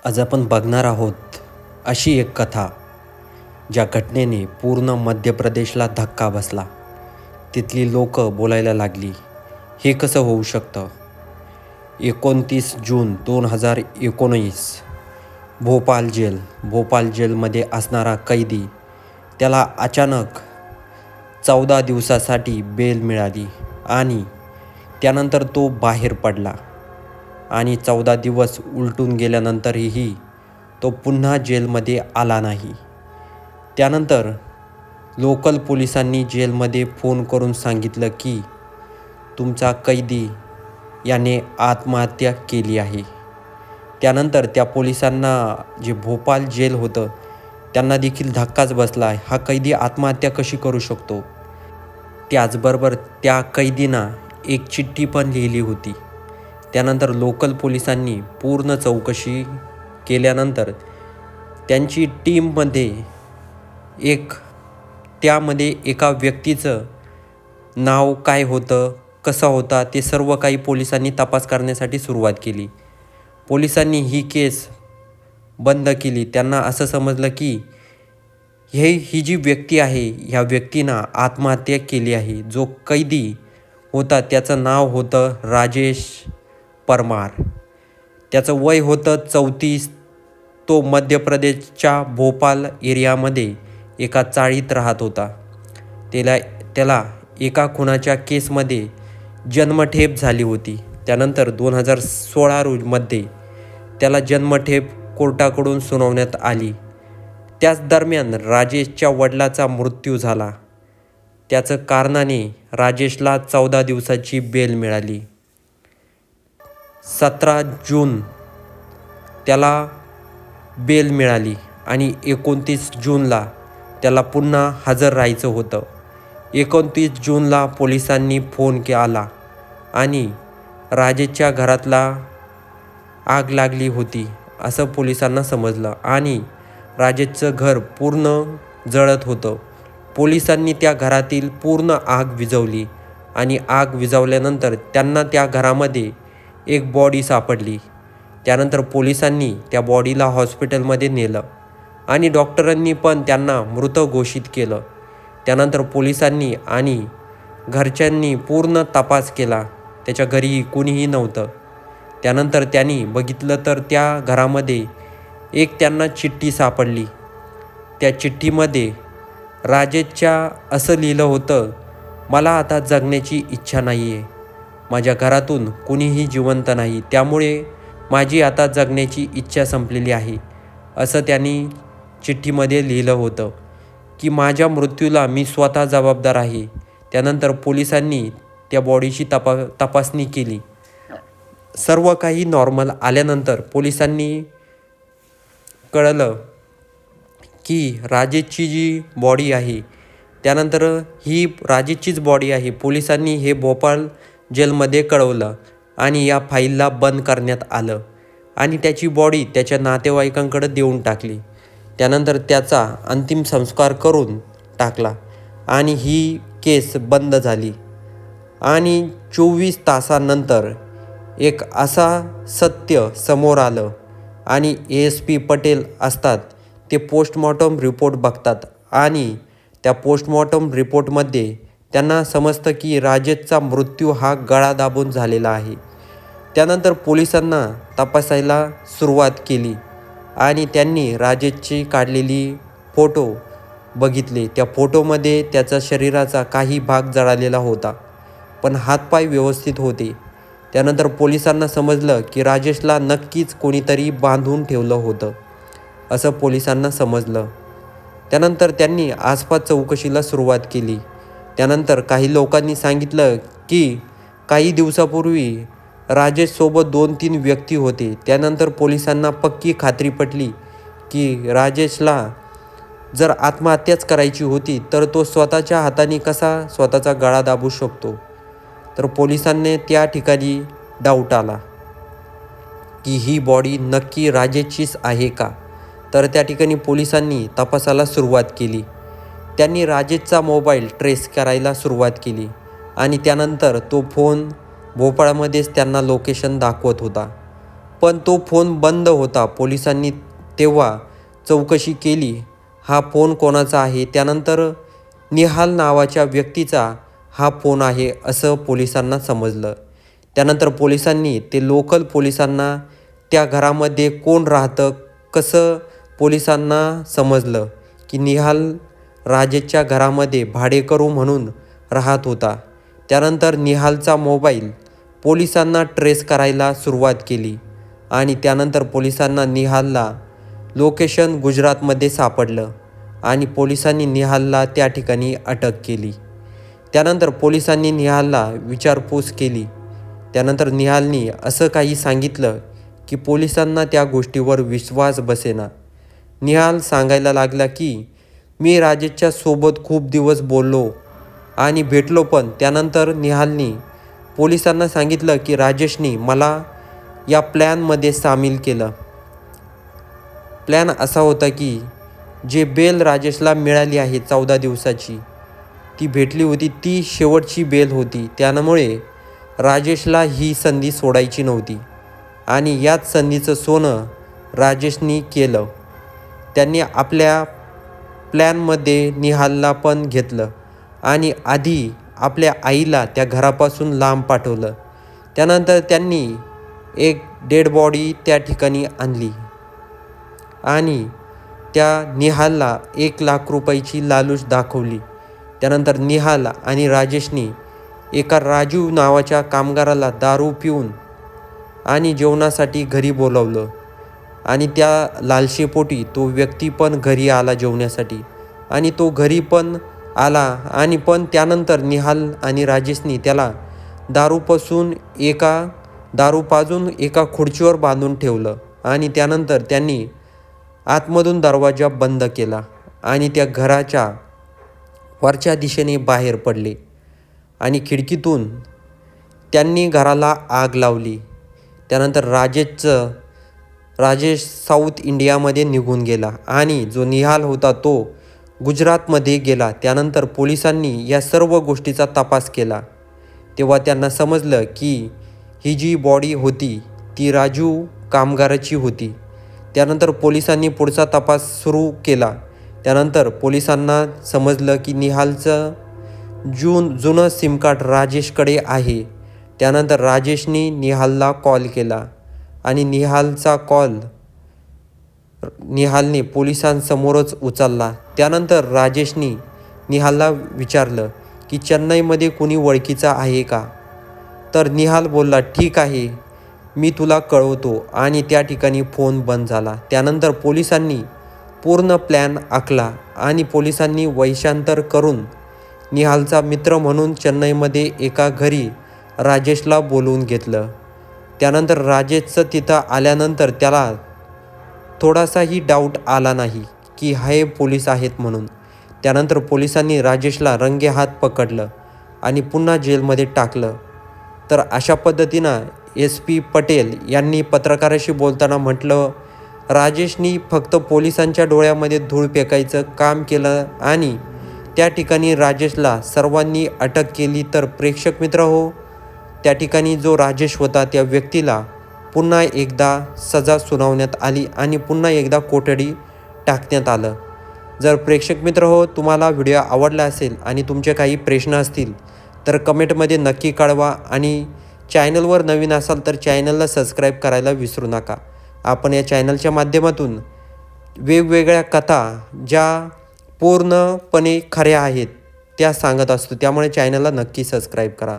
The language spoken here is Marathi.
आज आपण बघणार आहोत अशी एक कथा ज्या घटनेने पूर्ण मध्य प्रदेशला धक्का बसला. तिथली लोक बोलायला लागली, हे कसं होऊ शकतं. 29 जून 2019 भोपाल जेलमध्ये असणारा कैदी, त्याला अचानक 14 दिवसासाठी बेल मिळाली आणि त्यानंतर तो बाहेर पडला. आणि 14 दिवस उलटून गेल्यानंतरही तो पुन्हा जेलमध्ये आला नाही. त्यानंतर लोकल पोलिसांनी जेलमध्ये फोन करून सांगितलं की तुमचा कैदी याने आत्महत्या केली आहे. त्यानंतर त्या पोलिसांना, जे भोपाल जेल होतं, त्यांना देखील धक्काच बसला. हा कैदी आत्महत्या कशी करू शकतो. त्याचबरोबर त्या कैदीनं एक चिठ्ठी पण लिहिली होती. त्यानंतर लोकल पोलिसांनी पूर्ण चौकशी केल्यानंतर त्यांची टीममध्ये त्यामध्ये एका व्यक्तीचं नाव काय होतं, कसा होता, ते सर्व काही पोलिसांनी तपास करण्यासाठी सुरुवात केली. पोलिसांनी ही केस बंद केली. त्यांना असं समजलं की ही जी व्यक्ती आहे, ह्या व्यक्तीनं आत्महत्या केली आहे. जो कैदी होता त्याचं नाव होतं राजेश परमार. त्याचं वय होतं 34. तो मध्य प्रदेशच्या भोपाल एरियामध्ये एका चाळीत राहत होता. त्याला एका खुनाच्या केसमध्ये जन्मठेप झाली होती. त्यानंतर 2016 मध्ये त्याला जन्मठेप कोर्टाकडून सुनावण्यात आली. त्याच दरम्यान राजेशच्या वडिलाचा मृत्यू झाला. त्याच कारणाने राजेशला 14 दिवसाची बेल मिळाली. 17 जून त्याला बेल मिळाली आणि 29 जूनला त्याला पुन्हा हजर राहायचं होतं. 29 जूनला पोलिसांनी फोन केला आणि राजेशच्या घरातला आग लागली होती असं पोलिसांना समजलं आणि राजेशचं घर पूर्ण जळत होतं. पोलिसांनी त्या घरातील पूर्ण आग विझवली आणि आग विझवल्यानंतर त्यांना त्या घरामध्ये एक बॉडी सापडली. त्यानंतर पोलिसांनी त्या बॉडीला हॉस्पिटलमध्ये नेलं आणि डॉक्टरांनी पण त्यांना मृत घोषित केलं. त्यानंतर पोलिसांनी आणि घरच्यांनी पूर्ण तपास केला. त्याच्या घरी कुणीही नव्हतं. त्यानंतर त्यांनी बघितलं तर त्या घरामध्ये एक त्यांना चिठ्ठी सापडली. त्या चिठ्ठीमध्ये राजेशच्या असं लिहिलं होतं, मला आता जगण्याची इच्छा नाही आहे. माझ्या घरातून कुणीही जिवंत नाही, त्यामुळे माझी आता जगण्याची इच्छा संपलेली आहे. असं त्यांनी चिठ्ठीमध्ये लिहिलं होतं की माझ्या मृत्यूला मी स्वतः जबाबदार आहे. त्यानंतर पोलिसांनी त्या बॉडीची तपासणी केली. सर्व काही नॉर्मल आल्यानंतर पोलिसांनी कळलं की राजेशची जी बॉडी आहे, त्यानंतर ही राजेशचीच बॉडी आहे. पोलिसांनी हे भोपाळ जेलमध्ये कळवलं आणि या फाईलला बंद करण्यात आलं आणि त्याची बॉडी त्याच्या नातेवाईकांकडे देऊन टाकली. त्यानंतर त्याचा अंतिम संस्कार करून टाकला आणि ही केस बंद झाली. आणि 24 तासानंतर एक असा सत्य समोर आलं आणि ASP पटेल असतात, ते पोस्टमॉर्टम रिपोर्ट बघतात आणि त्या पोस्टमॉर्टम रिपोर्टमध्ये त्यांना समजतं की राजेशचा मृत्यू हा गळा दाबून झालेला आहे. त्यानंतर पोलिसांना तपासायला सुरुवात केली आणि त्यांनी राजेशची काढलेली फोटो बघितले. त्या फोटोमध्ये त्याचा शरीराचा काही भाग जळालेला होता, पण हातपाय व्यवस्थित होते. त्यानंतर पोलिसांना समजलं की राजेशला नक्कीच कोणीतरी बांधून ठेवलं होतं असं पोलिसांना समजलं. त्यानंतर त्यांनी आसपास चौकशीला सुरुवात केली. त्यानंतर काही लोकांनी सांगितलं की काही दिवसापूर्वी राजेशसोबत 2-3 व्यक्ती होते. त्यानंतर पोलिसांना पक्की खात्री पटली की राजेशला जर आत्महत्याच करायची होती तर तो स्वतःच्या हाताने कसा स्वतःचा गळा दाबू शकतो. तर पोलिसांनी त्या ठिकाणी डाऊट आला की ही बॉडी नक्की राजेशचीच आहे का. तर त्या ठिकाणी पोलिसांनी तपासाला सुरुवात केली. त्यांनी राजेशचा मोबाईल ट्रेस करायला सुरुवात केली आणि त्यानंतर तो फोन भोपाळमध्येच त्यांना लोकेशन दाखवत होता. पण तो फोन बंद होता. पोलिसांनी तेव्हा चौकशी केली, हा फोन कोणाचा आहे. त्यानंतर निहाल नावाच्या व्यक्तीचा हा फोन आहे असं पोलिसांना समजलं. त्यानंतर पोलिसांनी ते लोकल पोलिसांना त्या घरामध्ये कोण राहतं कसं पोलिसांना समजलं की निहाल राजेशच्या घरामध्ये भाडेकरू म्हणून राहत होता. त्यानंतर निहालचा मोबाईल पोलिसांना ट्रेस करायला सुरुवात केली आणि त्यानंतर पोलिसांना निहालला लोकेशन गुजरातमध्ये सापडलं आणि पोलिसांनी निहालला त्या ठिकाणी अटक केली. त्यानंतर पोलिसांनी निहालला विचारपूस केली. त्यानंतर निहालनी असं काही सांगितलं की पोलिसांना त्या गोष्टीवर विश्वास बसेना. निहाल सांगायला लागला की मी राजेशच्या सोबत खूप दिवस बोललो आणि भेटलो पण. त्यानंतर निहालनी पोलिसांना सांगितलं की राजेशनी मला या प्लॅनमध्ये सामील केलं. प्लॅन असा होता की जे बेल राजेशला मिळाली आहे 14 दिवसाची ती भेटली होती, ती शेवटची बेल होती. त्यामुळे राजेशला ही संधी सोडायची नव्हती आणि याच संधीचं सोनं राजेशनी केलं. त्यांनी आपल्या प्लॅनमध्ये निहालला पण घेतलं आणि आधी आपल्या आईला त्या घरापासून लांब पाठवलं. त्यानंतर त्यांनी एक डेड बॉडी त्या ठिकाणी आणली आणि त्या निहालला 1 लाख रुपयाची लालूच दाखवली. त्यानंतर निहाल आणि राजेशनी एका राजू नावाच्या कामगाराला दारू पिऊन आणि जेवणासाठी घरी बोलावलं आणि त्या लालसेपोटी तो व्यक्ती पण घरी आला जेवण्यासाठी आणि तो घरी पण आला आणि पण त्यानंतर निहाल आणि राजेशनी त्याला दारू पाजून एका खुर्चीवर बांधून ठेवलं आणि त्यानंतर त्यांनी आतमधून दरवाजा बंद केला आणि त्या घराच्या वरच्या दिशेने बाहेर पडले आणि खिडकीतून त्यांनी घराला आग लावली. त्यानंतर राजेश साऊथ इंडियामध्ये निघून गेला आणि जो निहाल होता तो गुजरातमध्ये गेला. त्यानंतर पोलिसांनी या सर्व गोष्टीचा तपास केला. तेव्हा त्यांना समजलं की ही जी बॉडी होती ती राजू कामगाराची होती. त्यानंतर पोलिसांनी पुढचा तपास सुरू केला. त्यानंतर पोलिसांना समजलं की निहालचं जुनं सिम कार्ड राजेशकडे आहे. त्यानंतर राजेशनी निहालला कॉल केला आणि निहालचा कॉल निहालने पोलिसांसमोरच उचलला. त्यानंतर राजेशनी निहालला विचारलं की चेन्नईमध्ये कुणी ओळखीचा आहे का. तर निहाल बोलला ठीक आहे, मी तुला कळवतो आणि त्या ठिकाणी फोन बंद झाला. त्यानंतर पोलिसांनी पूर्ण प्लॅन आखला आणि पोलिसांनी वैशांतर करून निहालचा मित्र म्हणून चेन्नईमध्ये एका घरी राजेशला बोलवून घेतलं. त्यानंतर राजेशचं तिथं आल्यानंतर त्याला थोडासाही डाऊट आला नाही की हे पोलीस आहेत म्हणून. त्यानंतर पोलिसांनी राजेशला रंगेहात पकडलं आणि पुन्हा जेलमध्ये टाकलं. तर अशा पद्धतीनं SP पटेल यांनी पत्रकाराशी बोलताना म्हटलं, राजेशनी फक्त पोलिसांच्या डोळ्यामध्ये धूळ फेकायचं काम केलं आणि त्या ठिकाणी राजेशला सर्वांनी अटक केली. तर प्रेक्षक मित्र हो, त्या ठिकाणी जो राजेश होता त्या व्यक्तीला पुन्हा एकदा सजा सुनावण्यात आली आणि पुन्हा एकदा कोठडी टाकण्यात आलं. जर प्रेक्षक मित्र हो तुम्हाला व्हिडिओ आवडला असेल आणि तुमचे काही प्रश्न असतील तर कमेंटमध्ये नक्की कळवा आणि चॅनलवर नवीन असाल तर चॅनलला सबस्क्राईब करायला विसरू नका. आपण या चॅनलच्या माध्यमातून वेगवेगळ्या कथा ज्या पूर्णपणे खऱ्या आहेत त्या सांगत असतो, त्यामुळे चॅनलला नक्की सबस्क्राईब करा.